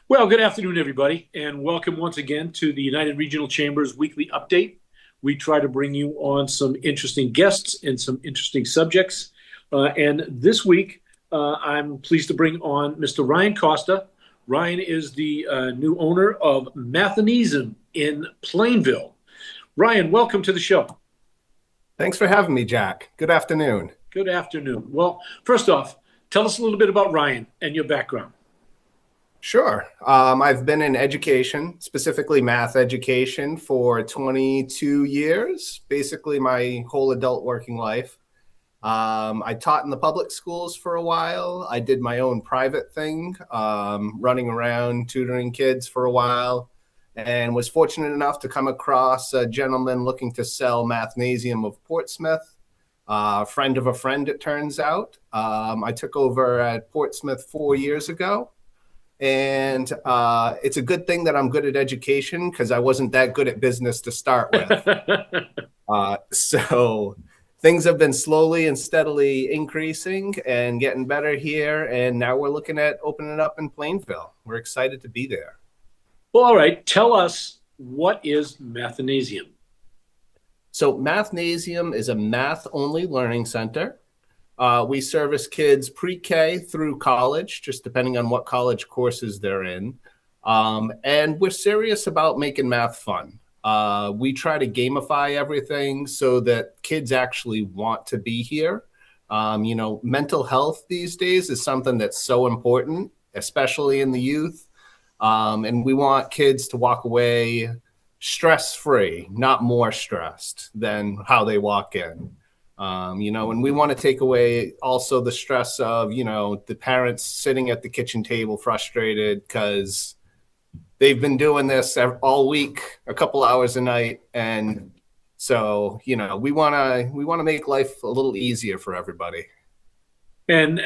Well, good afternoon, everybody, and welcome once again to the United Regional Chamber's weekly update. We try to bring you on some interesting guests and some interesting subjects. And this week, I'm pleased to bring on Mr. Ryan Costa. Ryan is the new owner of Mathnasium in Plainville. Ryan, welcome to the show. Thanks for having me, Jack. Good afternoon. Good afternoon. Well, first off, tell us a little bit about Ryan and your background. Sure. I've been in education, specifically math education, for 22 years, basically my whole adult working life. I taught in the public schools for a while. I did my own private thing, running around tutoring kids for a while, and was fortunate enough to come across a gentleman looking to sell Mathnasium of Portsmouth. Friend of a friend, it turns out. I took over at Portsmouth 4 years ago. And it's a good thing that I'm good at education because I wasn't that good at business to start with. So things have been slowly and steadily increasing and getting better here. And now we're looking at opening it up in Plainville. We're excited to be there. Well, all right. Tell us, what is Mathnasium? So Mathnasium is a math-only learning center. We service kids pre-K through college, just depending on what college courses they're in. And we're serious about making math fun. We try to gamify everything so that kids actually want to be here. Mental health these days is something that's so important, especially in the youth. And we want kids to walk away stress-free, not more stressed than how they walk in. And we want to take away also the stress of, the parents sitting at the kitchen table frustrated because they've been doing this all week, a couple hours a night. And so, we want to make life a little easier for everybody. And,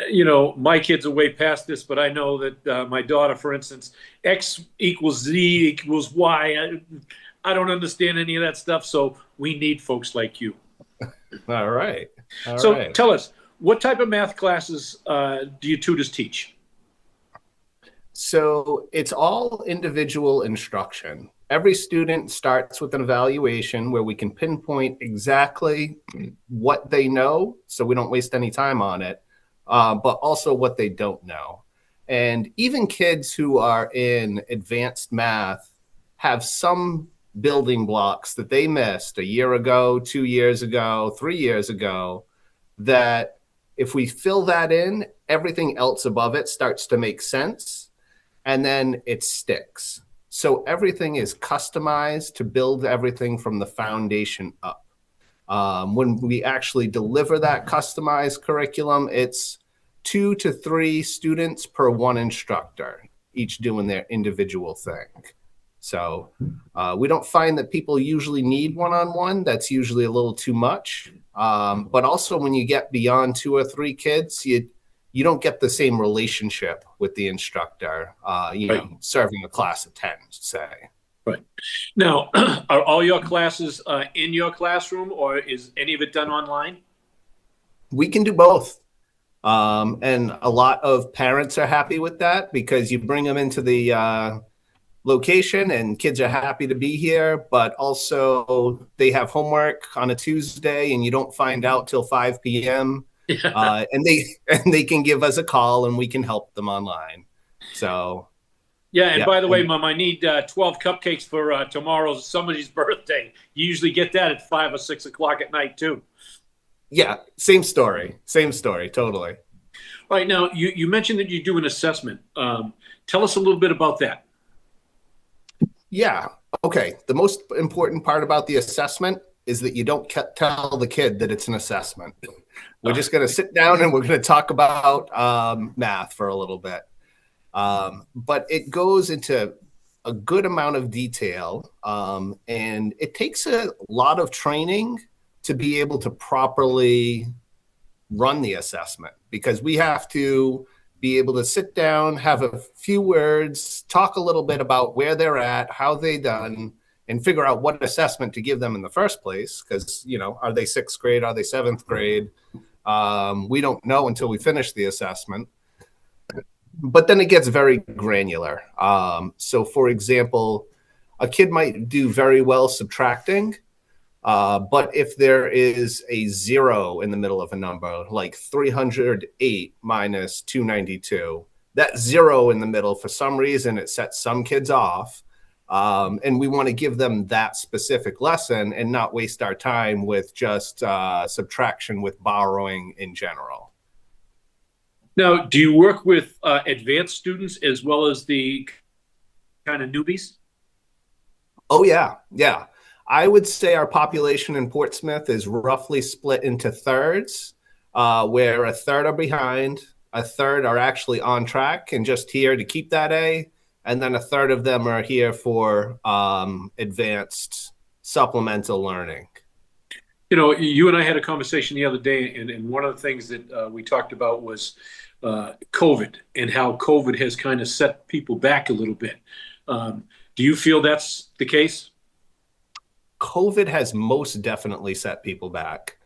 my kids are way past this, but I know that my daughter, for instance, X equals Z equals Y. I don't understand any of that stuff. So we need folks like you. All right. Tell us, what type of math classes do your tutors teach? So it's all individual instruction. Every student starts with an evaluation where we can pinpoint exactly what they know, so we don't waste any time on it, but also what they don't know. And even kids who are in advanced math have some building blocks that they missed a year ago, 2 years ago, 3 years ago, that if we fill that in, everything else above it starts to make sense, and then it sticks. So everything is customized to build everything from the foundation up. When we actually deliver that customized curriculum, it's 2 to 3 students per one instructor, each doing their individual thing. So we don't find that people usually need one-on-one. That's usually a little too much. But also when you get beyond 2 or 3 kids, you don't get the same relationship with the instructor, Right. Serving a class of 10, say. Right. Now, are all your classes in your classroom, or is any of it done online? We can do both. And a lot of parents are happy with that because you bring them into the location and kids are happy to be here, but also they have homework on a Tuesday and you don't find out till 5 p.m. Yeah. And they can give us a call and we can help them online. So Yeah, and yeah. by the way, Mom, I need 12 cupcakes for tomorrow's somebody's birthday. You usually get that at 5 or 6 o'clock at night, too. Yeah, same story, totally. All right, now, you mentioned that you do an assessment. Tell us a little bit about that. Yeah. Okay. The most important part about the assessment is that you don't tell the kid that it's an assessment. We're just going to sit down and we're going to talk about math for a little bit. But it goes into a good amount of detail, and it takes a lot of training to be able to properly run the assessment because we have to be able to sit down, have a few words, talk a little bit about where they're at, how they done, and figure out what assessment to give them in the first place. Because, are they 6th grade? Are they 7th grade? We don't know until we finish the assessment. But then it gets very granular. So, for example, a kid might do very well subtracting, but if there is a zero in the middle of a number, like 308 minus 292, that zero in the middle, for some reason, it sets some kids off. And we want to give them that specific lesson and not waste our time with just subtraction with borrowing in general. Now, do you work with advanced students as well as the kind of newbies? Oh, yeah. Yeah. I would say our population in Portsmouth is roughly split into thirds, where a third are behind, a third are actually on track and just here to keep that A, and then a third of them are here for advanced supplemental learning. You know, you and I had a conversation the other day, and one of the things that we talked about was COVID and how COVID has kind of set people back a little bit. Do you feel that's the case? COVID has most definitely set people back.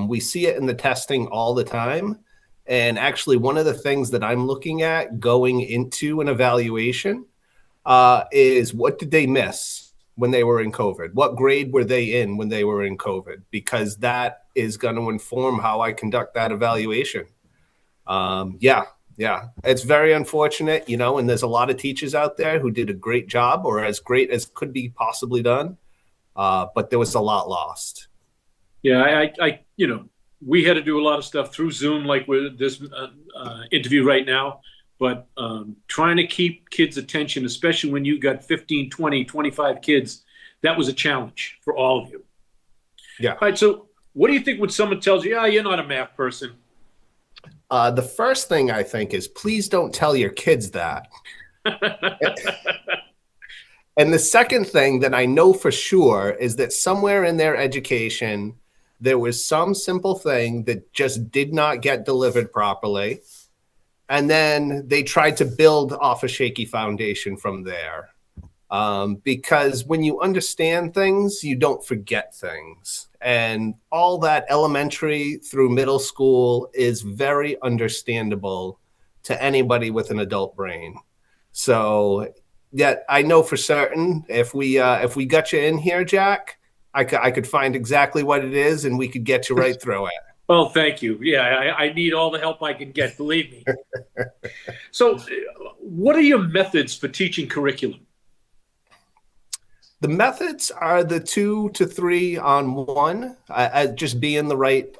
We see it in the testing all the time. And actually, one of the things that I'm looking at going into an evaluation is what did they miss when they were in COVID? What grade were they in when they were in COVID? Because that is going to inform how I conduct that evaluation. Yeah, yeah. It's very unfortunate, you know, and there's a lot of teachers out there who did a great job or as great as could be possibly done. But there was a lot lost. Yeah, you know, we had to do a lot of stuff through Zoom, like with this interview right now. But trying to keep kids' attention, especially when you got 15, 20, 25 kids, that was a challenge for all of you. Yeah. All right. So, what do you think when someone tells you, "Yeah, you're not a math person"? The first thing I think is please don't tell your kids that. And the second thing that I know for sure is that somewhere in their education, there was some simple thing that just did not get delivered properly. And then they tried to build off a shaky foundation from there. Because when you understand things, you don't forget things. And all that elementary through middle school is very understandable to anybody with an adult brain. So, yeah, I know for certain if we got you in here, Jack, I could find exactly what it is, and we could get you right through it. Well, thank you. Yeah, I need all the help I can get, believe me. So, what are your methods for teaching curriculum? The methods are the 2 to 3 on one, just being the right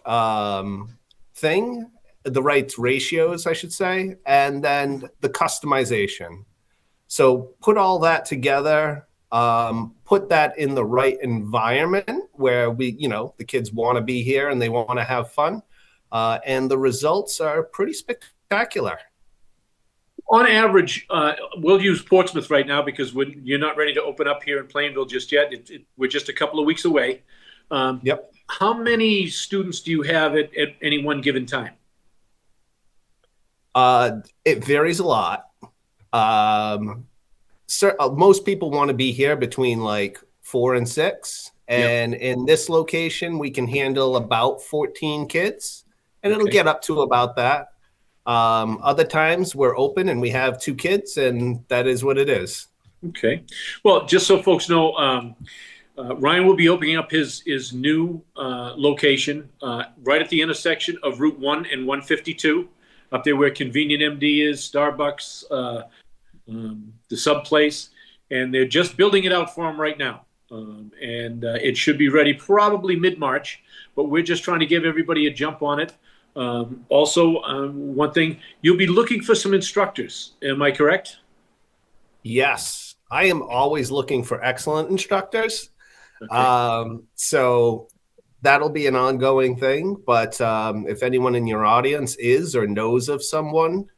thing, the right ratios, I should say, and then the customization. So put all that together, put that in the right environment where the kids want to be here and they want to have fun. And the results are pretty spectacular. On average, we'll use Portsmouth right now because you're not ready to open up here in Plainville just yet. We're just a couple of weeks away. Yep. How many students do you have at any one given time? It varies a lot. Most people want to be here between like 4 and 6. And in this location, we can handle about 14 kids, and it'll get up to about that. Other times we're open and we have 2 kids, and that is what it is. Okay. Well, just so folks know, Ryan will be opening up his new location right at the intersection of Route 1 and 152, up there where Convenient MD is, Starbucks, the Sub Place, and they're just building it out for him right now. And it should be ready probably mid-March, but we're just trying to give everybody a jump on it. Also, one thing, you'll be looking for some instructors. Am I correct? Yes, I am always looking for excellent instructors. Okay. So that'll be an ongoing thing. But if anyone in your audience is or knows of someone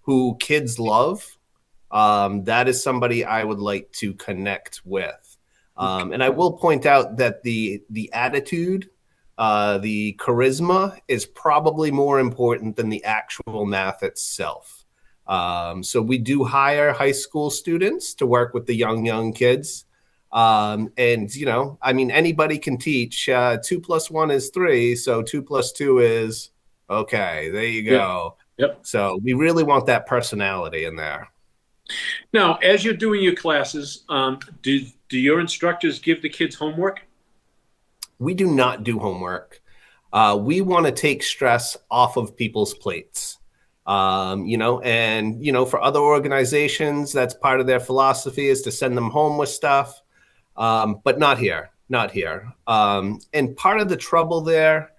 who kids love, that is somebody I would like to connect with. And I will point out that the attitude, the charisma is probably more important than the actual math itself. So we do hire high school students to work with the young kids. And, I mean, anybody can teach. 2 + 1 is 3. So 2 + 2 is, okay, there you go. Yep. So we really want that personality in there. Now, as you're doing your classes, do your instructors give the kids homework? We do not do homework. We want to take stress off of people's plates. For other organizations, that's part of their philosophy is to send them home with stuff. But not here, not here. And part of the trouble there,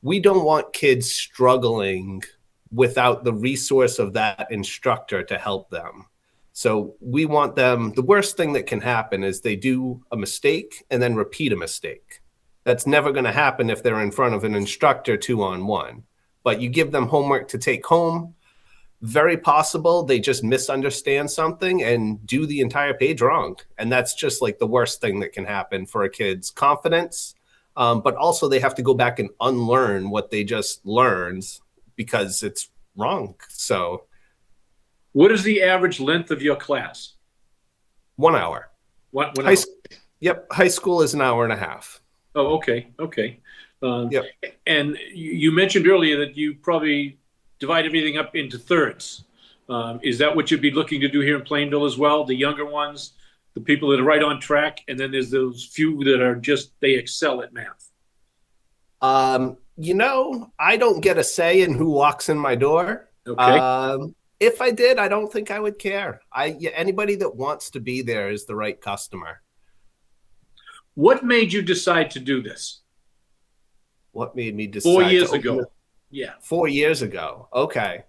we don't want kids struggling without the resource of that instructor to help them. So we want them, the worst thing that can happen is they do a mistake and then repeat a mistake. That's never going to happen if they're in front of an instructor 2-on-1. But you give them homework to take home, very possible they just misunderstand something and do the entire page wrong. And that's just like the worst thing that can happen for a kid's confidence. But also they have to go back and unlearn what they just learned because it's wrong. So what is the average length of your class? 1 hour. What? Yep. High school is an hour and a half. Oh, okay. Okay. Yep. And you mentioned earlier that you probably divide everything up into thirds. Is that what you'd be looking to do here in Plainville as well? The younger ones, the people that are right on track, and then there's those few that are just, they excel at math. I don't get a say in who walks in my door. Okay. If I did, I don't think I would care. Anybody that wants to be there is the right customer. What made you decide to do this? What made me decide? 4 years ago. Yeah. 4 years ago. Okay.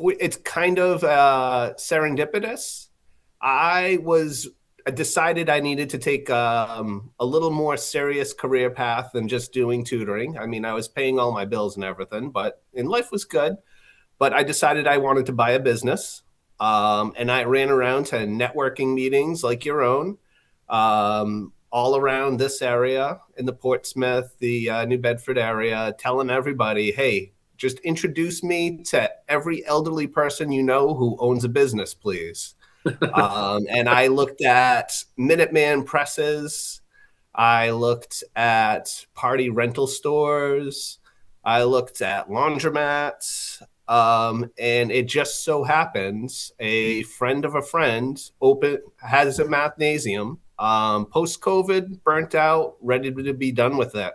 It's kind of serendipitous. I decided I needed to take a little more serious career path than just doing tutoring. I mean, I was paying all my bills and everything, and life was good. But I decided I wanted to buy a business. And I ran around to networking meetings like your own, all around this area in the Portsmouth, the New Bedford area, telling everybody, hey, just introduce me to every elderly person you know who owns a business, please. And I looked at Minuteman presses. I looked at party rental stores. I looked at laundromats. And it just so happens a friend of a friend has a Mathnasium, post-COVID, burnt out, ready to be done with it.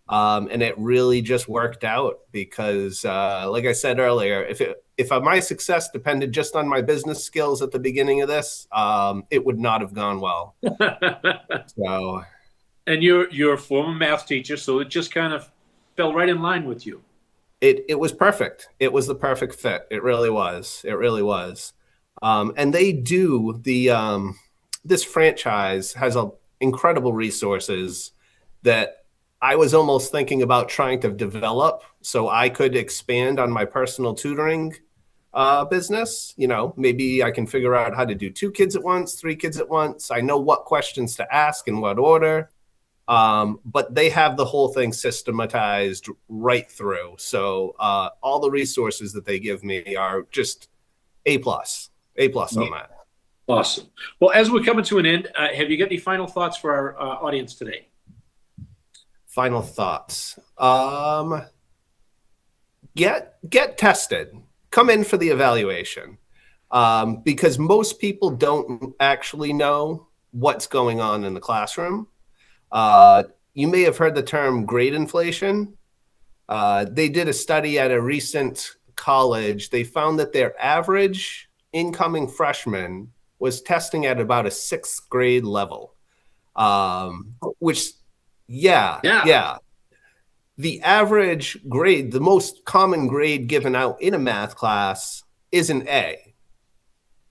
And it really just worked out because, like I said earlier, if my success depended just on my business skills at the beginning of this, it would not have gone well. So, and you're a former math teacher, so it just kind of fell right in line with you. It was perfect. It was the perfect fit. It really was. It really was. And they do this franchise has incredible resources that I was almost thinking about trying to develop so I could expand on my personal tutoring business. Maybe I can figure out how to do 2 kids at once, 3 kids at once. I know what questions to ask in what order. But they have the whole thing systematized right through. So all the resources that they give me are just A+ on that. Awesome. Well, as we're coming to an end, have you got any final thoughts for our audience today? Final thoughts. Get tested. Come in for the evaluation. Because most people don't actually know what's going on in the classroom. You may have heard the term grade inflation. They did a study at a recent college. They found that their average incoming freshman was testing at about a 6th grade level, which, yeah. The average grade, the most common grade given out in a math class is an A.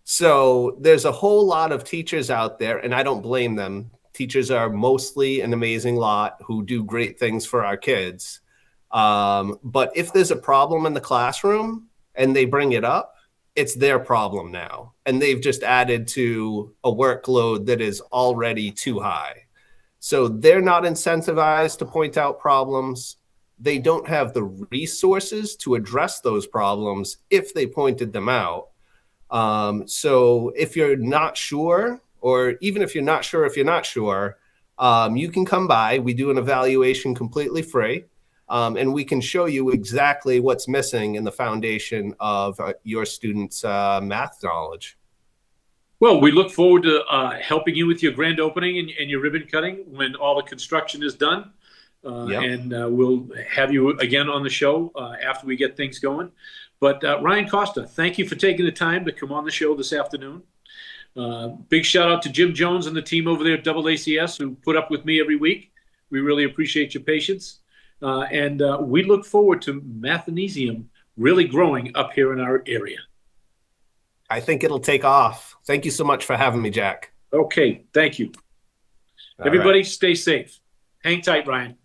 So there's a whole lot of teachers out there, and I don't blame them. Teachers are mostly an amazing lot who do great things for our kids. But if there's a problem in the classroom and they bring it up, it's their problem now. And they've just added to a workload that is already too high. So they're not incentivized to point out problems. They don't have the resources to address those problems if they pointed them out. So if you're not sure, or even if you're not sure, you can come by. We do an evaluation completely free. and we can show you exactly what's missing in the foundation of your students' math knowledge. Well, we look forward to helping you with your grand opening and your ribbon cutting when all the construction is done. Yep. And we'll have you again on the show after we get things going. But Ryan Costa, thank you for taking the time to come on the show this afternoon. Big shout out to Jim Jones and the team over there at AACS who put up with me every week. We really appreciate your patience. And we look forward to Mathnasium really growing up here in our area. I think it'll take off. Thank you so much for having me, Jack. Okay, thank you. Everybody, stay safe. Hang tight, Ryan.